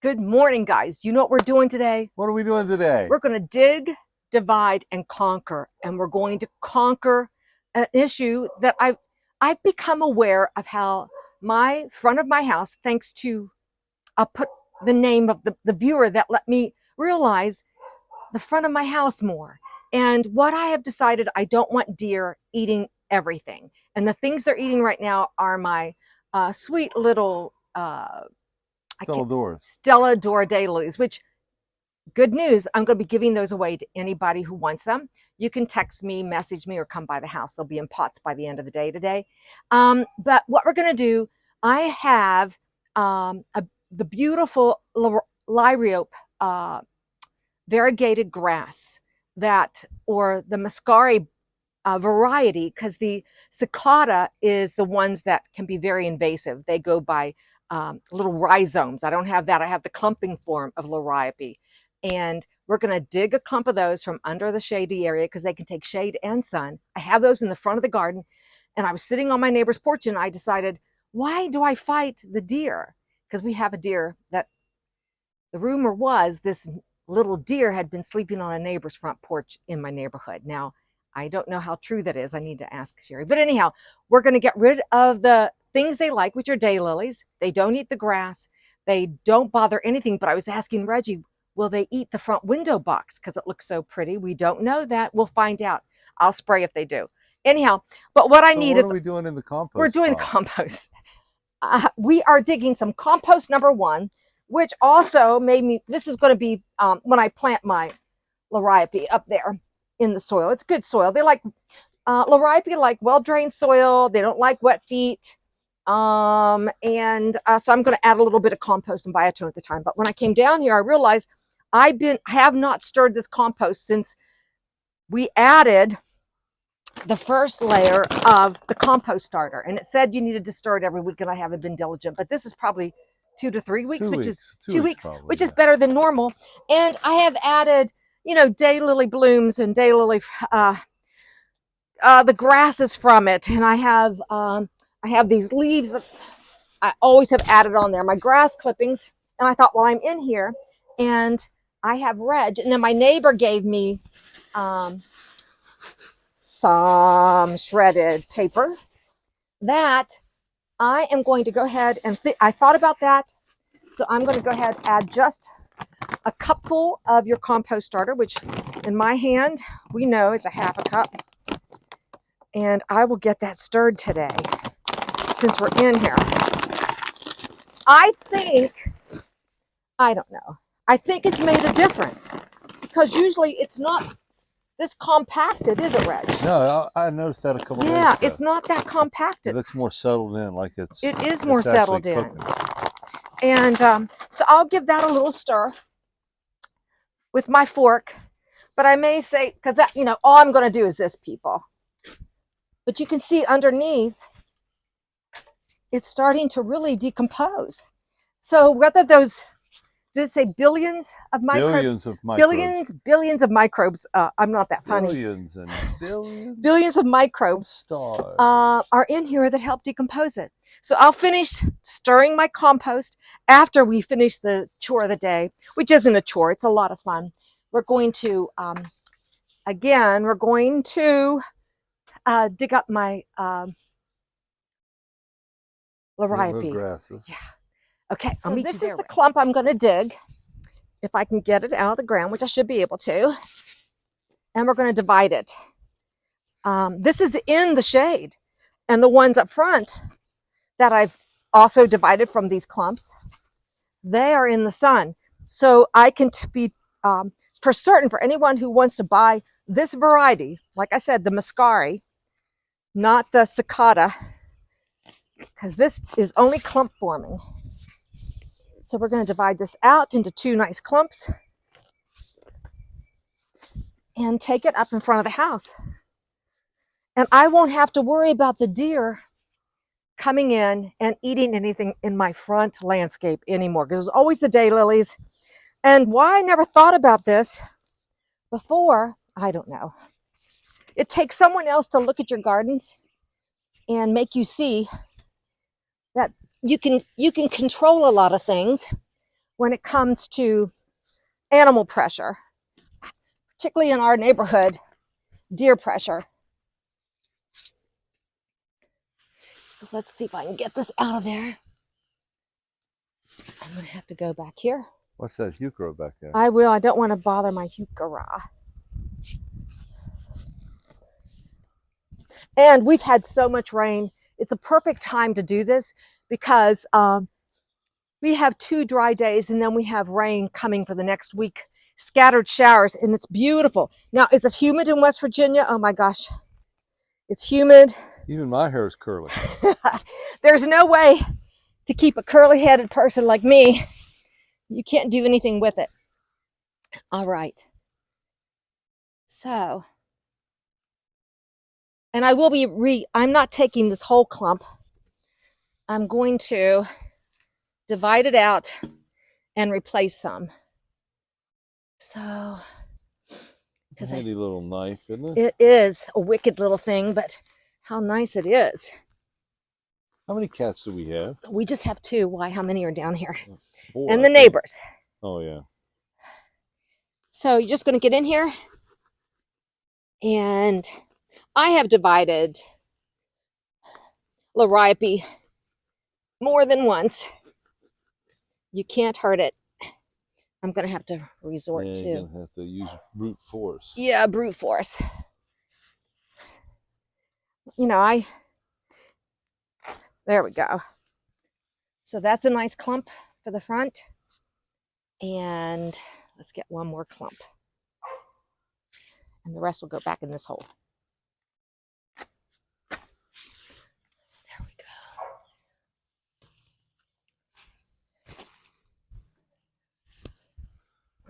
Good morning, guys. You know what we're doing today? What are we doing today? We're going to dig, divide, and conquer. And we're going to conquer an issue that I've become aware of how my front of my house, thanks to I'll put the name of the viewer that let me realize the front of my house more. And what I have decided, I don't want deer eating everything. And the things they're eating right now are my sweet little Stella Dora Daylilies, which good news, I'm going to be giving those away to anybody who wants them. You can text me, message me, or come by the house. They'll be in pots by the end of the day today. But what we're going to do, I have the beautiful Liriope variegated grass or the Muscari variety, because the cicada is the ones that can be very invasive. They go by little rhizomes. I don't have that. I have the clumping form of Liriope. And we're going to dig a clump of those from under the shady area because they can take shade and sun. I have those in the front of the garden. And I was sitting on my neighbor's porch and I decided, why do I fight the deer? Because we have a deer that the rumor was this little deer had been sleeping on a neighbor's front porch in my neighborhood. Now, I don't know how true that is. I need to ask Sherry. But anyhow, we're going to get rid of the things they like, which are daylilies. They don't eat the grass. They don't bother anything. But I was asking Reggie, will they eat the front window box because it looks so pretty? We don't know that. We'll find out. I'll spray if they do. Anyhow, but what I need is... What are we doing in the compost? We're doing compost. We are digging some compost #1, which also made me... This is going to be when I plant my Liriope up there in the soil. It's good soil. They like... Liriope like well-drained soil. They don't like wet feet. So I'm going to add a little bit of compost and biotone at the time. But when I came down here, I realized I have not stirred this compost since we added the first layer of the compost starter. And it said you needed to stir it every week, and I haven't been diligent. But this is probably 2 to 3 weeks, which is 2 weeks, which is better than normal. And I have added, daylily blooms and daylily, the grasses from it. And I have these leaves that I always have added on there, my grass clippings. And I thought, well, I'm in here and I have Reg. And then my neighbor gave me some shredded paper that I am going to go ahead and I thought about that. So I'm going to go ahead and add just a cupful of your compost starter, which in my hand, we know it's a half a cup. And I will get that stirred today since we're in here. I don't know. I think it's made a difference because usually it's not this compacted, is it, Reg? No, I noticed that a couple days ago. Yeah, it's not that compacted. It looks more settled in, like it is more settled in. And so I'll give that a little stir with my fork. But I may say, because that, all I'm going to do is this, people. But you can see underneath, it's starting to really decompose. So whether those... Did it say billions of microbes? Billions of microbes. Billions of microbes. I'm not that funny. Billions and billions. Billions of microbes are in here that help decompose it. So I'll finish stirring my compost after we finish the chore of the day, which isn't a chore. It's a lot of fun. We're going to, again, dig up my Liriope. Grasses. Yeah. Okay, so this is the clump I'm going to dig, if I can get it out of the ground, which I should be able to. And we're going to divide it. This is in the shade. And the ones up front that I've also divided from these clumps, they are in the sun. So I can be, for certain, for anyone who wants to buy this variety, like I said, the Muscari, not the cicada, because this is only clump forming. So we're going to divide this out into 2 nice clumps and take it up in front of the house. And I won't have to worry about the deer coming in and eating anything in my front landscape anymore, because there's always the daylilies. And why I never thought about this before, I don't know. It takes someone else to look at your gardens and make you see that you can control a lot of things when it comes to animal pressure, particularly in our neighborhood, deer pressure. So let's see if I can get this out of there. I'm going to have to go back here. What's that heuchera back there? I will. I don't want to bother my heuchera. And we've had so much rain. It's a perfect time to do this because we have 2 dry days and then we have rain coming for the next week. Scattered showers, and it's beautiful. Now, is it humid in West Virginia? Oh my gosh. It's humid. Even my hair is curly. There's no way to keep a curly-headed person like me. You can't do anything with it. All right. So, and I will be I'm not taking this whole clump. I'm going to divide it out and replace some. So, it's a handy little knife, isn't it? It is a wicked little thing, but how nice it is. How many cats do we have? We just have 2. Why? How many are down here? 4, and the neighbors. Oh, yeah. So you're just going to get in here. And I have divided Liriope more than once. You can't hurt it. I'm going to have to resort to. You're going to have to use brute force. Yeah, brute force. You know, there we go. So that's a nice clump for the front. And let's get one more clump. And the rest will go back in this hole. There we go.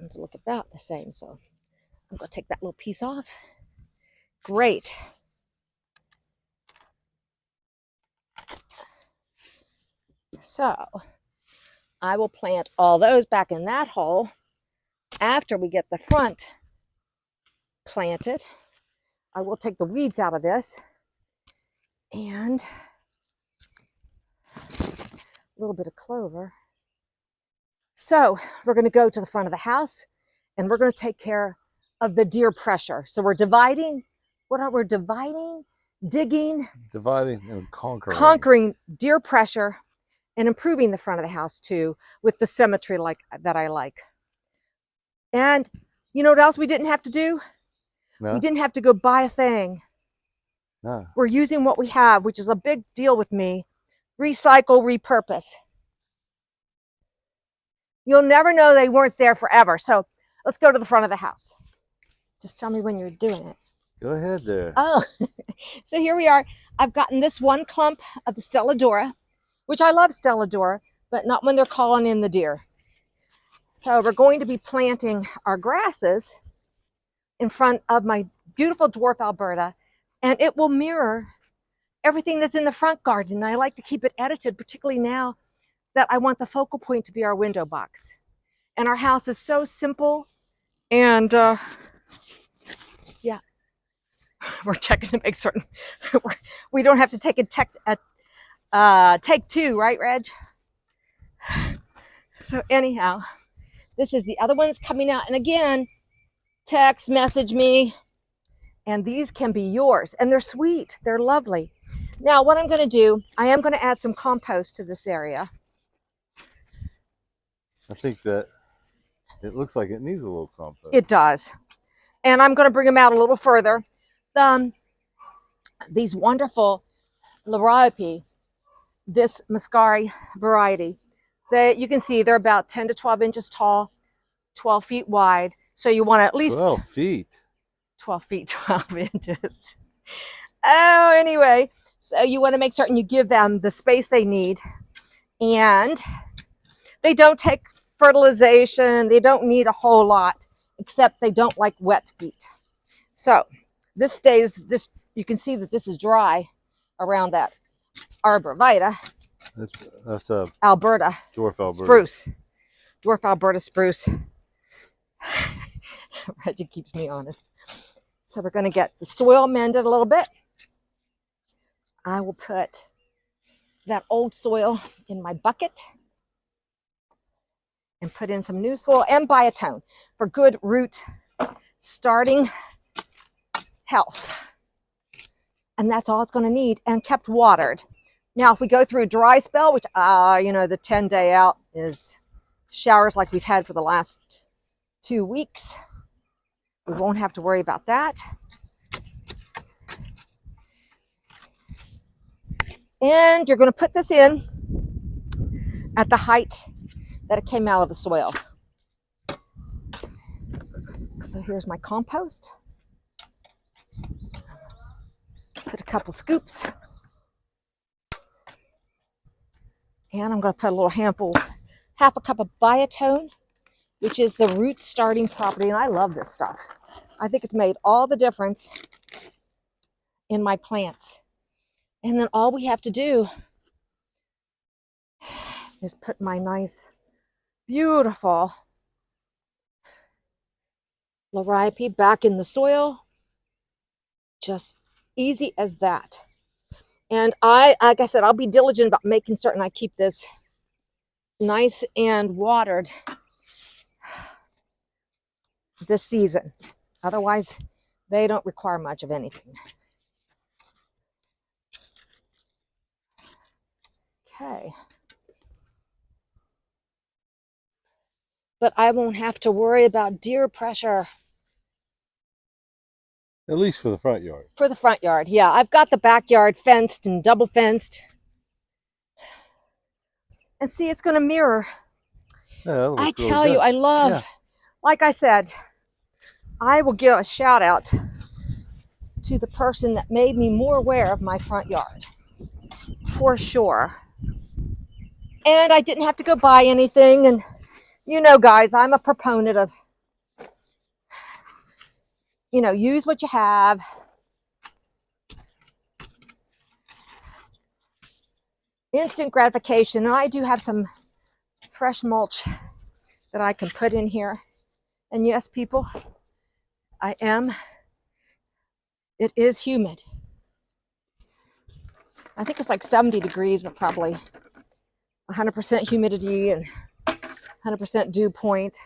Ones look about the same, so I'm going to take that little piece off. Great. So I will plant all those back in that hole after we get the front planted. I will take the weeds out of this and a little bit of clover. So we're going to go to the front of the house and we're going to take care of the deer pressure. So we're dividing. What are we dividing? Digging. Dividing and conquering. Conquering deer pressure and improving the front of the house too with the symmetry that I like. And you know what else we didn't have to do? No. We didn't have to go buy a thing. No. We're using what we have, which is a big deal with me. Recycle, repurpose. You'll never know they weren't there forever. So let's go to the front of the house. Just tell me when you're doing it. Go ahead there. Oh, so here we are. I've gotten this one clump of the Stelladora, which I love Stelladora, but not when they're calling in the deer. So we're going to be planting our grasses in front of my beautiful dwarf Alberta, and it will mirror everything that's in the front garden. And I like to keep it edited, particularly now that I want the focal point to be our window box. And our house is so simple, and yeah, we're checking to make certain we don't have to take take 2, right, Reg? So anyhow, this is the other ones coming out. And again, text, message me. And these can be yours. And they're sweet. They're lovely. Now, what I'm going to do, I am going to add some compost to this area. I think that it looks like it needs a little compost. It does. And I'm going to bring them out a little further. These wonderful Liriope, this Muscari variety, you can see they're about 10 to 12 inches tall, 12 feet wide. So you want to at least 12 feet. 12 feet, 12 inches. Oh, anyway, so you want to make certain you give them the space they need. And they don't take fertilization. They don't need a whole lot, except they don't like wet feet. So this stays, you can see that this is dry around that arbor vitae. That's a Alberta. Dwarf Alberta. Spruce. Dwarf Alberta spruce. Reggie keeps me honest. So we're going to get the soil mended a little bit. I will put that old soil in my bucket. and put in some new soil and biotone for good root starting health. And that's all it's going to need, and kept watered. Now, if we go through a dry spell, which, you know, the 10-day out is showers like we've had for the last 2 weeks, we won't have to worry about that. And you're going to put this in at the height that it came out of the soil. So here's my compost. Put a couple scoops. And I'm going to put a little handful, half a cup of biotone, which is the root starting property. And I love this stuff. I think it's made all the difference in my plants. And then all we have to do is put my nice, beautiful Liriope back in the soil. Just easy as that. And like I said, I'll be diligent about making certain I keep this nice and watered this season. Otherwise, they don't require much of anything. Okay. But I won't have to worry about deer pressure. At least for the front yard. For the front yard, yeah. I've got the backyard fenced and double fenced. And see, it's going to mirror. Yeah, I tell you, I love, like I said, I will give a shout out to the person that made me more aware of my front yard, for sure. And I didn't have to go buy anything. And you know, guys, I'm a proponent of, you know, use what you have. Instant gratification. And I do have some fresh mulch that I can put in here. And yes, people, it is humid. I think it's like 70 degrees, but probably 100% humidity and 100% dew point.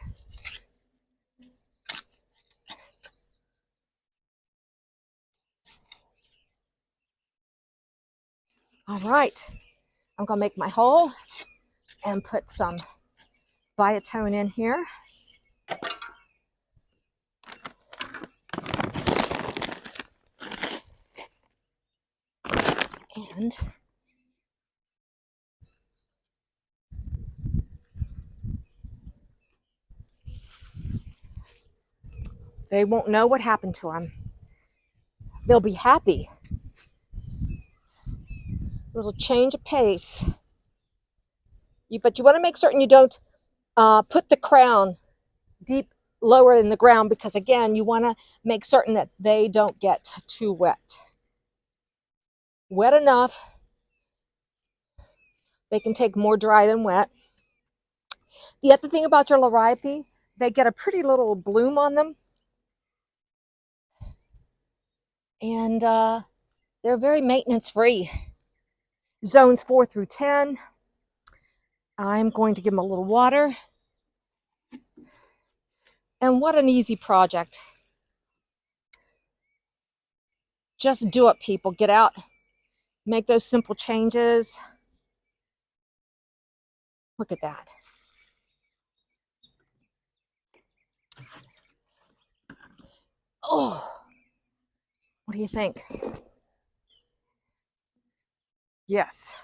All right, I'm gonna make my hole and put some biotone in here. And they won't know what happened to them. They'll be happy. Little change of pace. But you want to make certain you don't put the crown deep lower in the ground, because again, you want to make certain that they don't get too wet. Wet enough. They can take more dry than wet. The other thing about your Liriope, they get a pretty little bloom on them. And they're very maintenance free. Zones 4 through 10. I'm going to give them a little water. And what an easy project. Just do it, people. Get out. Make those simple changes. Look at that. Oh, what do you think? Yes.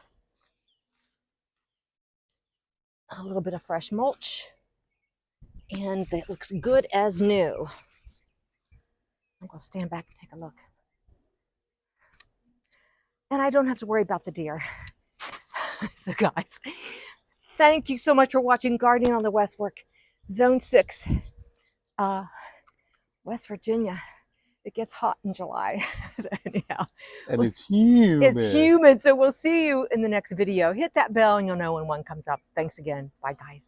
A little bit of fresh mulch. And it looks good as new. I'm going to stand back and take a look. And I don't have to worry about the deer. So guys, thank you so much for watching Gardening on the West Fork, Zone 6, West Virginia. It gets hot in July. So anyhow, and it's humid. It's humid, so we'll see you in the next video. Hit that bell and you'll know when one comes up. Thanks again. Bye, guys.